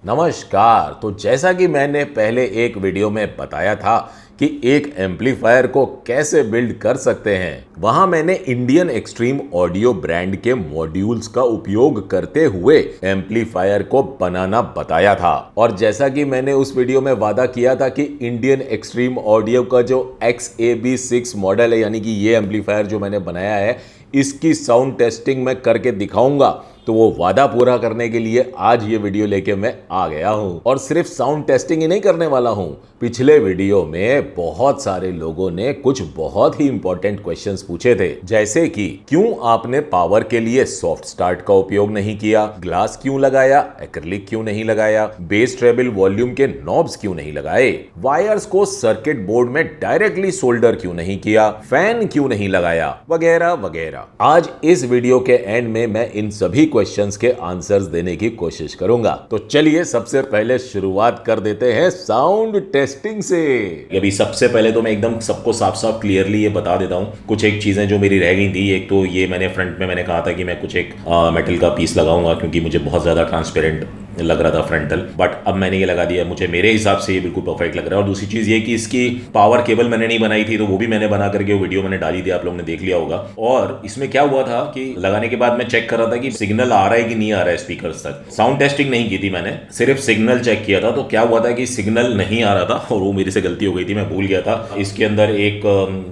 नमस्कार। तो जैसा कि मैंने पहले एक वीडियो में बताया था कि एक एम्पलीफायर को कैसे बिल्ड कर सकते हैं, वहां मैंने इंडियन एक्सट्रीम ऑडियो ब्रांड के मॉड्यूल्स का उपयोग करते हुए एम्पलीफायर को बनाना बताया था। और जैसा कि मैंने उस वीडियो में वादा किया था कि इंडियन एक्सट्रीम ऑडियो का जो XAB6 मॉडल है, यानी कि ये एम्पलीफायर जो मैंने बनाया है, इसकी साउंड टेस्टिंग मैं करके दिखाऊंगा। तो वो वादा पूरा करने के लिए आज ये वीडियो लेके मैं आ गया हूं। और सिर्फ साउंड टेस्टिंग ही नहीं करने वाला हूं। पिछले वीडियो में बहुत सारे लोगों ने कुछ बहुत ही इंपॉर्टेंट क्वेश्चंस पूछे थे, जैसे कि क्यों आपने पावर के लिए सॉफ्ट स्टार्ट का उपयोग नहीं किया, ग्लास क्यों लगाया, एक्रिलिक क्यों नहीं लगाया, बेस ट्रेबल वॉल्यूम के नॉब्स क्यों नहीं लगाए, वायर्स को सर्किट बोर्ड में डायरेक्टली सोल्डर क्यों नहीं किया, फैन क्यों नहीं लगाया, वगैरह वगैरह। आज इस वीडियो के एंड में मैं इन सभी क्वेश्चंस के आंसर्स देने की कोशिश करूंगा। तो चलिए सबसे पहले शुरुआत कर देते हैं साउंड टेस्टिंग से। अभी सबसे पहले तो मैं एकदम सबको साफ साफ क्लियरली ये बता देता हूं, कुछ एक चीजें जो मेरी रह गई थी। एक तो ये मैंने फ्रंट में मैंने कहा था कि मैं कुछ एक मेटल का पीस लगाऊंगा, क्योंकि मुझे बहुत ज्यादा ट्रांसपेरेंट लग रहा था फ्रंटल, बट अब मैंने ये लगा दिया। मुझे मेरे हिसाब से ये बिल्कुल परफेक्ट लग रहा है। और दूसरी चीज ये कि इसकी पावर केबल मैंने नहीं बनाई थी, तो वो भी मैंने बना करके वो वीडियो मैंने डाली थी, आप लोगों ने देख लिया होगा। और इसमें क्या हुआ था कि लगाने के बाद मैं चेक कर रहा था कि सिग्नल आ रहा है कि नहीं आ रहा है स्पीकर तक। साउंड टेस्टिंग नहीं की थी मैंने, सिर्फ सिग्नल चेक किया था। तो क्या हुआ था कि सिग्नल नहीं आ रहा था, और वो मेरे से गलती हो गई थी, मैं भूल गया था। इसके अंदर एक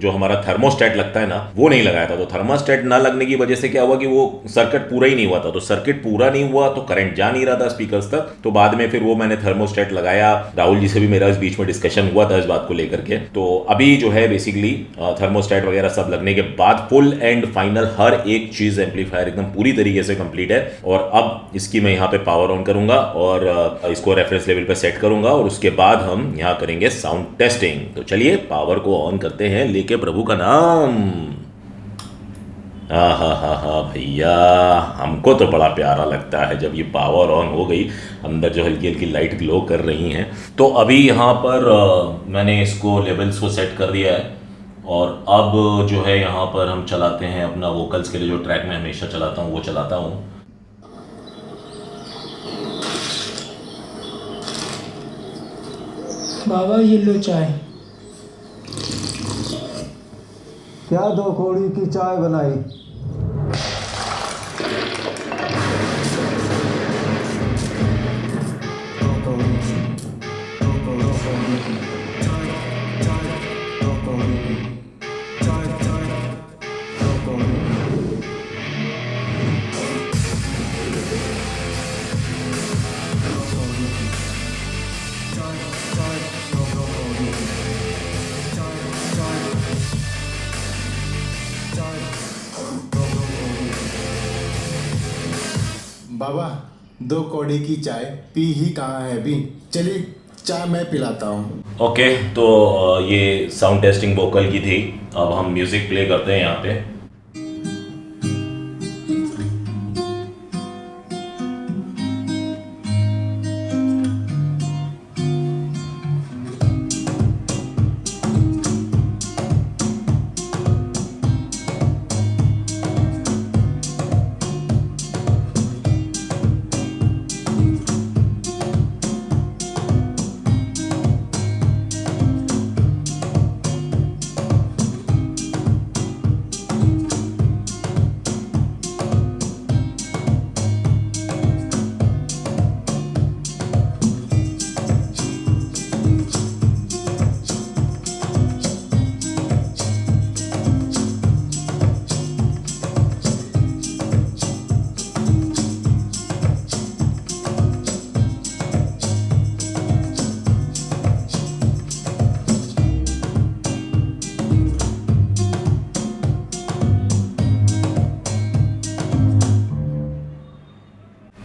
जो हमारा थर्मोस्टेट लगता है ना, वो नहीं लगाया था। तो थर्मोस्टेट ना लगने की वजह से क्या हुआ कि वो सर्किट पूरा ही नहीं हुआ था। तो सर्किट पूरा नहीं हुआ तो करंट जा नहीं रहा था स्पीकर तक। तो बाद में फिर वो मैंने थर्मोस्टेट लगाया। राहुल जी से भी मेरा इस बीच में डिस्कशन हुआ था इस बात को लेकर के। तो अभी जो है बेसिकली थर्मोस्टेट वगैरह सब लगने के बाद फुल एंड फाइनल हर एक चीज एम्पलीफायर एकदम पूरी तरीके से कंप्लीट है। और अब इसकी मैं यहाँ पे पावर ऑन करूंगा और इसको रेफरेंस लेवल पे सेट करूंगा, और उसके बाद हम यहाँ करेंगे साउंड टेस्टिंग। तो चलिए पावर को ऑन करते हैं, लेके प्रभु का नाम। हा भैया, हमको तो बड़ा प्यारा लगता है जब ये पावर ऑन हो गई। अंदर जो हल्की हल्की लाइट ग्लो कर रही हैं। तो अभी यहाँ पर मैंने इसको लेवल्स को सेट कर दिया है। और अब जो है यहाँ पर हम चलाते हैं अपना वोकल्स के लिए जो ट्रैक में हमेशा चलाता हूँ वो चलाता हूँ। बाबा ये लो चाय। क्या 2 कौड़ी की चाय बनाई? बाबा 2 कौड़ी की चाय पी ही कहाँ है अभी? चलिए चाय मैं पिलाता हूँ। ओके, तो ये साउंड टेस्टिंग वोकल की थी। अब हम म्यूजिक प्ले करते हैं यहाँ पे।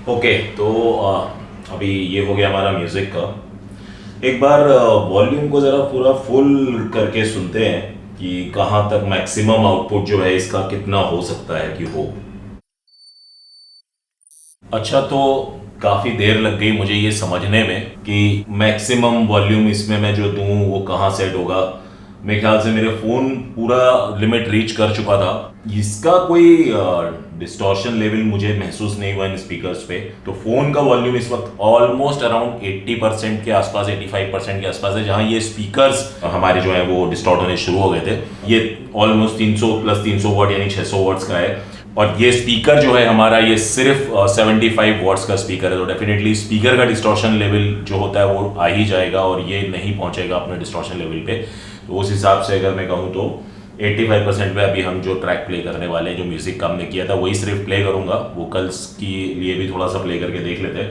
ओके, तो अभी ये हो गया हमारा म्यूजिक का। एक बार वॉल्यूम को ज़रा पूरा फुल करके सुनते हैं कि कहाँ तक मैक्सिमम आउटपुट जो है इसका कितना हो सकता है कि हो। अच्छा, तो काफ़ी देर लग गई मुझे ये समझने में कि मैक्सिमम वॉल्यूम इसमें मैं जो दूँ वो कहाँ सेट होगा। मेरे ख्याल से मेरे फ़ोन पूरा लिमिट रीच कर चुका था। इसका कोई डिस्टॉर्शन लेवल मुझे महसूस नहीं हुआ इन स्पीकर्स पे। तो फ़ोन का वॉल्यूम इस वक्त ऑलमोस्ट अराउंड 80% के आसपास, 85% के आसपास है। जहाँ ये स्पीकर्स हमारे जो है वो डिस्टॉर्ट होने शुरू हो गए थे। ये ऑलमोस्ट 300 प्लस 300 वॉट यानी 600 वॉट्स का है। और ये स्पीकर जो है हमारा, ये सिर्फ 75 वॉट्स का स्पीकर है। तो डेफिनेटली स्पीकर का डिस्टॉर्शन लेवल जो होता है वो आ ही जाएगा और ये नहीं पहुंचेगा अपने डिस्टॉर्शन लेवल पे। तो उस हिसाब से अगर मैं कहूँ तो 85% पे अभी हम जो ट्रैक प्ले करने वाले हैं, जो म्यूजिक का हमने किया था वही सिर्फ प्ले करूंगा। वोकल्स की लिए भी थोड़ा सा प्ले करके देख लेते हैं।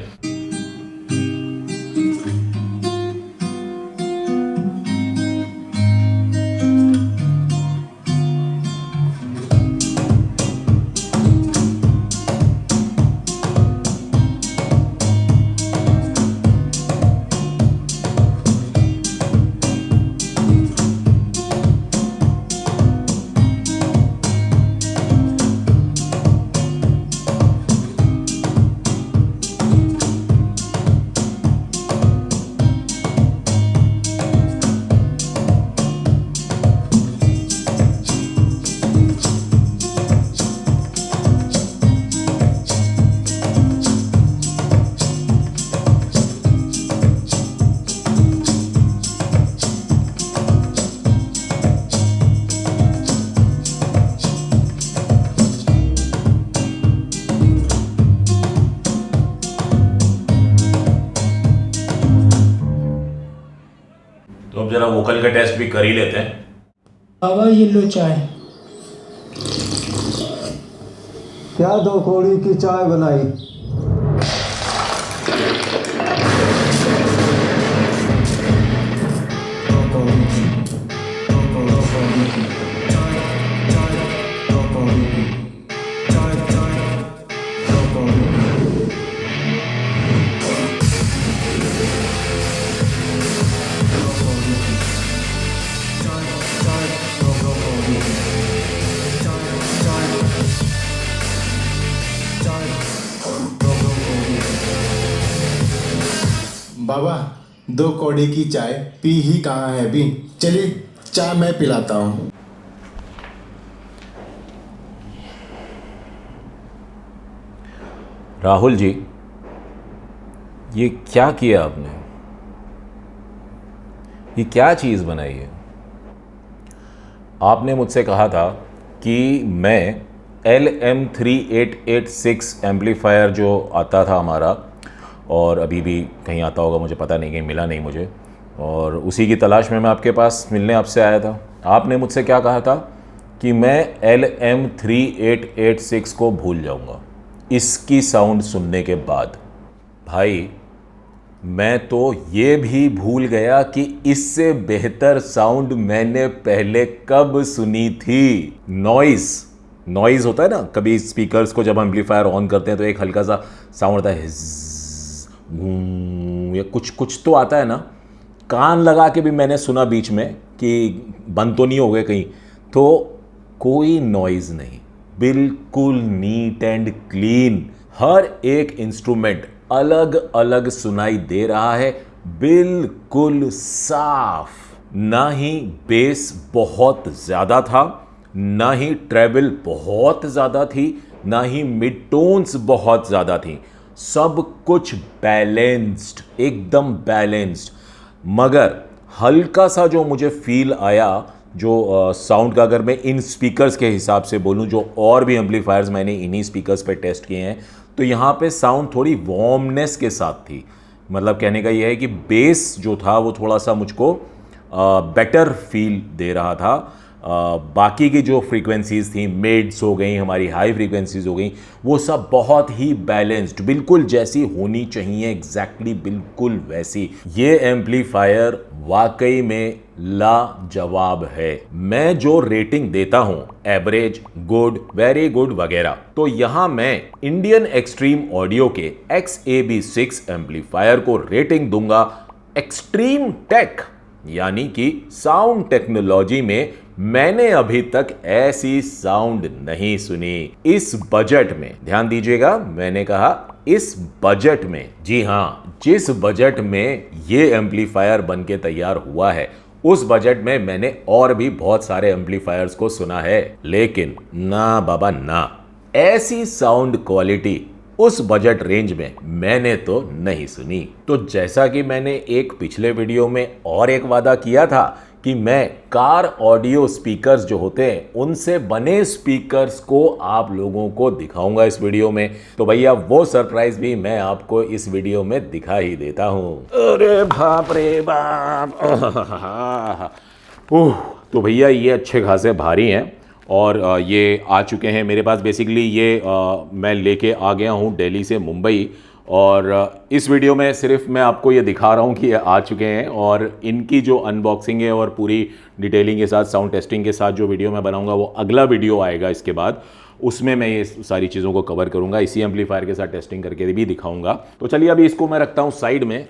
तो अब जरा वोकल का टेस्ट भी कर ही लेते हैं। बाबा ये लो चाय। क्या दो कौड़ी की चाय बनाई। बाबा 2 कौड़ी की चाय पी ही कहाँ है अभी। चलिए चाय मैं पिलाता हूँ। राहुल जी, ये क्या किया आपने? ये क्या चीज़ बनाई है? आपने मुझसे कहा था कि मैं LM3886 एम्पलीफायर जो आता था हमारा, और अभी भी कहीं आता होगा, मुझे पता नहीं, कहीं मिला नहीं मुझे, और उसी की तलाश में मैं आपके पास मिलने आपसे आया था। आपने मुझसे क्या कहा था कि मैं LM3886 को भूल जाऊंगा इसकी साउंड सुनने के बाद। भाई, मैं तो ये भी भूल गया कि इससे बेहतर साउंड मैंने पहले कब सुनी थी। नॉइज़ होता है ना, कभी स्पीकर्स को जब एम्पलीफायर ऑन करते हैं तो एक हल्का सा साउंड आता है, या कुछ तो आता है ना। कान लगा के भी मैंने सुना बीच में कि बंद तो नहीं हो गए कहीं। तो कोई नॉइज़ नहीं, बिल्कुल नीट एंड क्लीन। हर एक इंस्ट्रूमेंट अलग अलग सुनाई दे रहा है, बिल्कुल साफ। ना ही बेस बहुत ज़्यादा था, ना ही ट्रेबल बहुत ज़्यादा थी, ना ही मिड टोन्स बहुत ज़्यादा थी। सब कुछ बैलेंस्ड, एकदम बैलेंस्ड। मगर हल्का सा जो मुझे फील आया, जो साउंड का, अगर मैं इन स्पीकर्स के हिसाब से बोलूं, जो और भी एम्पलीफायर्स मैंने इन्हीं स्पीकर्स पे टेस्ट किए हैं, तो यहाँ पे साउंड थोड़ी वार्मनेस के साथ थी। मतलब कहने का ये है कि बेस जो था वो थोड़ा सा मुझको बेटर फील दे रहा था। बाकी की जो फ्रीक्वेंसीज़ थी, मिड्स हो गई, हमारी हाई फ्रीक्वेंसीज़ हो गई, वो सब बहुत ही बैलेंस्ड, बिल्कुल जैसी होनी चाहिए, एग्जैक्टली बिल्कुल वैसी। ये एम्पलीफायर वाकई में लाजवाब है। मैं जो रेटिंग देता हूं, एवरेज, गुड, वेरी गुड वगैरह, तो यहां मैं इंडियन एक्सट्रीम ऑडियो के XAB6 एम्पलीफायर को रेटिंग दूंगा एक्सट्रीम टेक, यानी कि साउंड टेक्नोलॉजी में मैंने अभी तक ऐसी साउंड नहीं सुनी। इस बजट में, ध्यान दीजिएगा, मैंने कहा इस बजट में, जी हां, जिस बजट में ये एम्पलीफायर बनके तैयार हुआ है उस बजट में मैंने और भी बहुत सारे एम्पलीफायर्स को सुना है, लेकिन ना बाबा ना, ऐसी साउंड क्वालिटी उस बजट रेंज में मैंने तो नहीं सुनी। तो जैसा कि मैंने एक पिछले वीडियो में और एक वादा किया था कि मैं कार ऑडियो स्पीकर्स जो होते हैं उनसे बने स्पीकर्स को आप लोगों को दिखाऊंगा इस वीडियो में, तो भैया वो सरप्राइज भी मैं आपको इस वीडियो में दिखा ही देता हूं। अरे बाप रे बाप। तो भैया ये अच्छे खासे भारी हैं और ये आ चुके हैं मेरे पास। बेसिकली ये मैं लेके आ गया हूँ दिल्ली से मुंबई, और इस वीडियो में सिर्फ मैं आपको ये दिखा रहा हूँ कि ये आ चुके हैं, और इनकी जो अनबॉक्सिंग है और पूरी डिटेलिंग के साथ, साउंड टेस्टिंग के साथ जो वीडियो मैं बनाऊंगा वो अगला वीडियो आएगा इसके बाद, उसमें मैं ये सारी चीज़ों को कवर करूँगा, इसी एम्पलीफायर के साथ टेस्टिंग करके भी दिखाऊँगा। तो चलिए अभी इसको मैं रखता हूँ साइड में।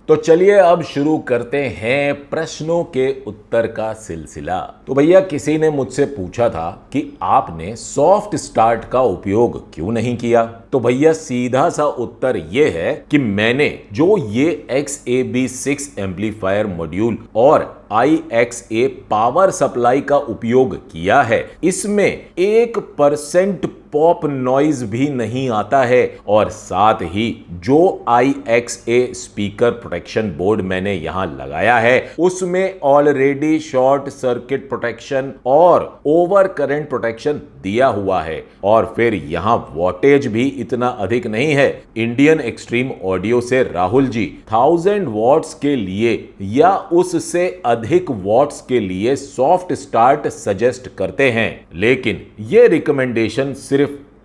तो चलिए अब शुरू करते हैं प्रश्नों के उत्तर का सिलसिला। तो भैया किसी ने मुझसे पूछा था कि आपने सॉफ्ट स्टार्ट का उपयोग क्यों नहीं किया। तो भैया सीधा सा उत्तर ये है कि मैंने जो ये XAB6 एम्पलीफायर मॉड्यूल और IXA पावर सप्लाई का उपयोग किया है, इसमें 1% पॉप नॉइज भी नहीं आता है, और साथ ही जो IXA स्पीकर प्रोटेक्शन बोर्ड मैंने यहां लगाया है उसमें ऑलरेडी शॉर्ट सर्किट प्रोटेक्शन और ओवर करंट प्रोटेक्शन दिया हुआ है, और फिर यहां वॉटेज भी इतना अधिक नहीं है। इंडियन एक्सट्रीम ऑडियो से राहुल जी 1000 वॉट्स के लिए या उससे अधिक वॉट्स के लिए सॉफ्ट स्टार्ट सजेस्ट करते हैं, लेकिन ये रिकमेंडेशन सिर्फ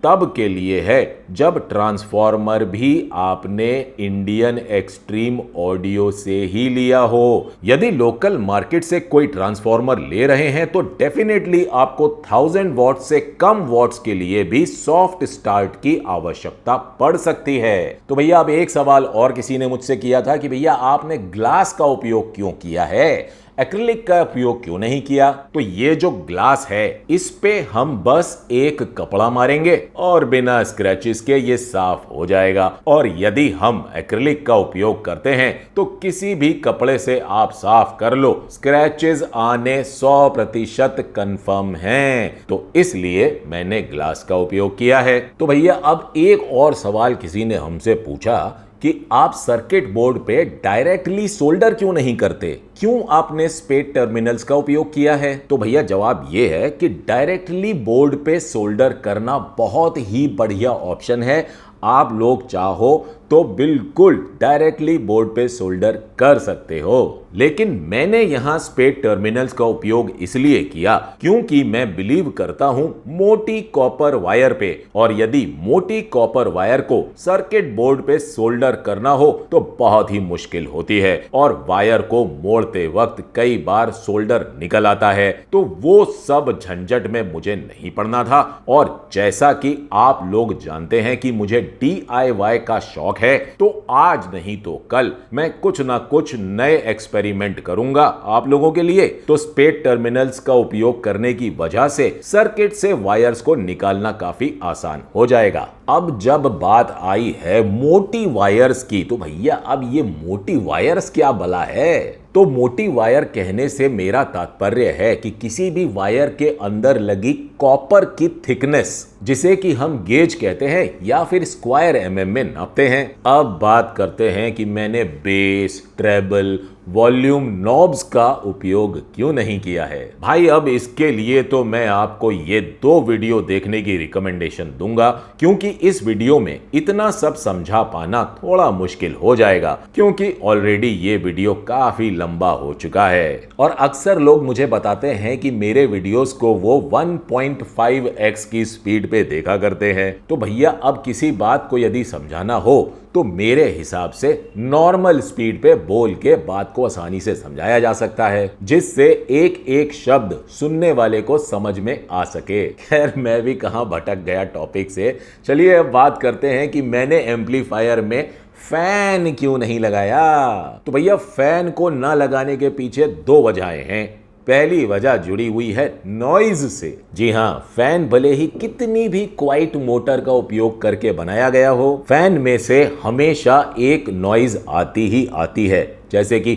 तब के लिए है जब ट्रांसफॉर्मर भी आपने इंडियन एक्सट्रीम ऑडियो से ही लिया हो। यदि लोकल मार्केट से कोई ट्रांसफॉर्मर ले रहे हैं तो डेफिनेटली आपको 1000 वॉट से कम वॉट्स के लिए भी सॉफ्ट स्टार्ट की आवश्यकता पड़ सकती है। तो भैया अब एक सवाल और किसी ने मुझसे किया था कि भैया आपने ग्लास का उपयोग क्यों किया है, एक्रिलिक का उपयोग क्यों नहीं किया। तो ये जो ग्लास है इस पे हम बस एक कपड़ा मारेंगे और बिना स्क्रैचेस के ये साफ हो जाएगा, और यदि हम एक्रिलिक का उपयोग करते हैं तो किसी भी कपड़े से आप साफ कर लो, स्क्रैचेस आने 100% कंफर्म हैं। तो इसलिए मैंने ग्लास का उपयोग किया है। तो भैया अब एक और सवाल किसी ने हमसे पूछा कि आप सर्किट बोर्ड पे डायरेक्टली सोल्डर क्यों नहीं करते, क्यों आपने स्पेट टर्मिनल्स का उपयोग किया है। तो भैया जवाब यह है कि डायरेक्टली बोर्ड पे सोल्डर करना बहुत ही बढ़िया ऑप्शन है। आप लोग चाहो तो बिल्कुल डायरेक्टली बोर्ड पे सोल्डर कर सकते हो, लेकिन मैंने यहां स्पेट टर्मिनल्स का उपयोग इसलिए किया क्योंकि मैं बिलीव करता हूं मोटी कॉपर वायर पे, और यदि मोटी कॉपर वायर को सर्किट बोर्ड पे सोल्डर करना हो तो बहुत ही मुश्किल होती है, और वायर को मोड़ते वक्त कई बार सोल्डर निकल आता है। तो वो सब झंझट में मुझे नहीं पड़ना था, और जैसा कि आप लोग जानते हैं कि मुझे DIY का शौक है, तो आज नहीं तो कल मैं कुछ ना कुछ नए एक्सपेरिमेंट करूंगा आप लोगों के लिए। तो स्पेट टर्मिनल्स का उपयोग करने की वजह से सर्किट से वायर्स को निकालना काफी आसान हो जाएगा। अब जब बात आई है मोटी वायर्स की, तो भैया अब ये मोटी वायर्स क्या भला है। तो मोटी वायर कहने से मेरा तात्पर्य है कि किसी भी वायर के अंदर लगी कॉपर की थिकनेस, जिसे कि हम गेज कहते हैं या फिर स्क्वायर mm में नापते हैं। अब बात करते हैं कि मैंने बेस, ट्रेबल, वॉल्यूम नॉब्स का उपयोग क्यों नहीं किया है। भाई अब इसके लिए तो मैं आपको ये 2 वीडियो देखने की रिकमेंडेशन दूंगा, क्योंकि इस वीडियो में इतना सब समझा पाना थोड़ा मुश्किल हो जाएगा, क्योंकि ऑलरेडी ये वीडियो काफी लंबा हो चुका है। और अक्सर लोग मुझे बताते हैं कि मेरे वीडियोस को वो 1.5x की स्पीड पे देखा करते हैं। तो भैया अब किसी बात को यदि समझाना हो तो मेरे हिसाब से नॉर्मल स्पीड पे बोल के बात को आसानी से समझाया जा सकता है, जिससे एक एक शब्द सुनने वाले को समझ में आ सके। खैर मैं भी कहां भटक गया टॉपिक से। चलिए अब बात करते हैं कि मैंने एम्पलीफायर में फैन क्यों नहीं लगाया। तो भैया फैन को ना लगाने के पीछे 2 वजहें हैं। पहली वजह जुड़ी हुई है नॉइज से। जी हां, फैन भले ही कितनी भी क्वाइट मोटर का उपयोग करके बनाया गया हो, फैन में से हमेशा एक नॉइज आती ही आती है, जैसे कि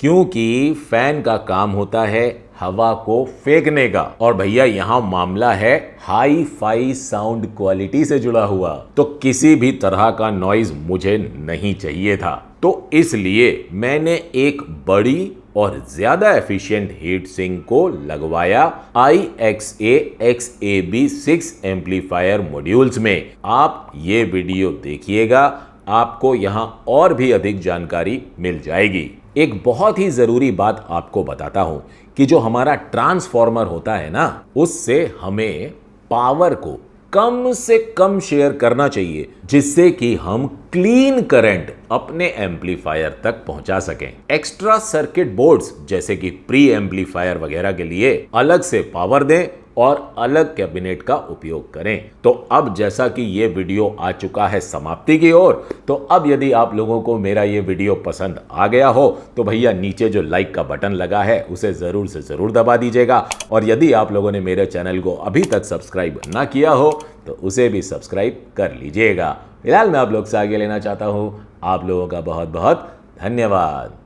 क्योंकि फैन का काम होता है हवा को फेंकने का, और भैया यहां मामला है हाई फाई साउंड क्वालिटी से जुड़ा हुआ, तो किसी भी तरह का नॉइज मुझे नहीं चाहिए था। तो इसलिए मैंने एक बड़ी और ज्यादा एफिशिएंट हीट सिंक को लगवाया IXA XAB6 एम्पलीफायर मॉड्यूल्स में। आप ये वीडियो देखिएगा, आपको यहां और भी अधिक जानकारी मिल जाएगी। एक बहुत ही जरूरी बात आपको बताता हूं कि जो हमारा ट्रांसफॉर्मर होता है ना, उससे हमें पावर को कम से कम शेयर करना चाहिए, जिससे कि हम क्लीन करंट अपने एम्पलीफायर तक पहुंचा सकें। एक्स्ट्रा सर्किट बोर्ड्स जैसे कि प्री एम्पलीफायर वगैरह के लिए अलग से पावर दें और अलग कैबिनेट का उपयोग करें। तो अब जैसा कि ये वीडियो आ चुका है समाप्ति की ओर, तो अब यदि आप लोगों को मेरा ये वीडियो पसंद आ गया हो तो भैया नीचे जो लाइक का बटन लगा है उसे जरूर से जरूर दबा दीजिएगा, और यदि आप लोगों ने मेरे चैनल को अभी तक सब्सक्राइब ना किया हो तो उसे भी सब्सक्राइब कर लीजिएगा। फिलहाल मैं आप लोग से आगे लेना चाहता हूं। आप लोगों का बहुत बहुत धन्यवाद।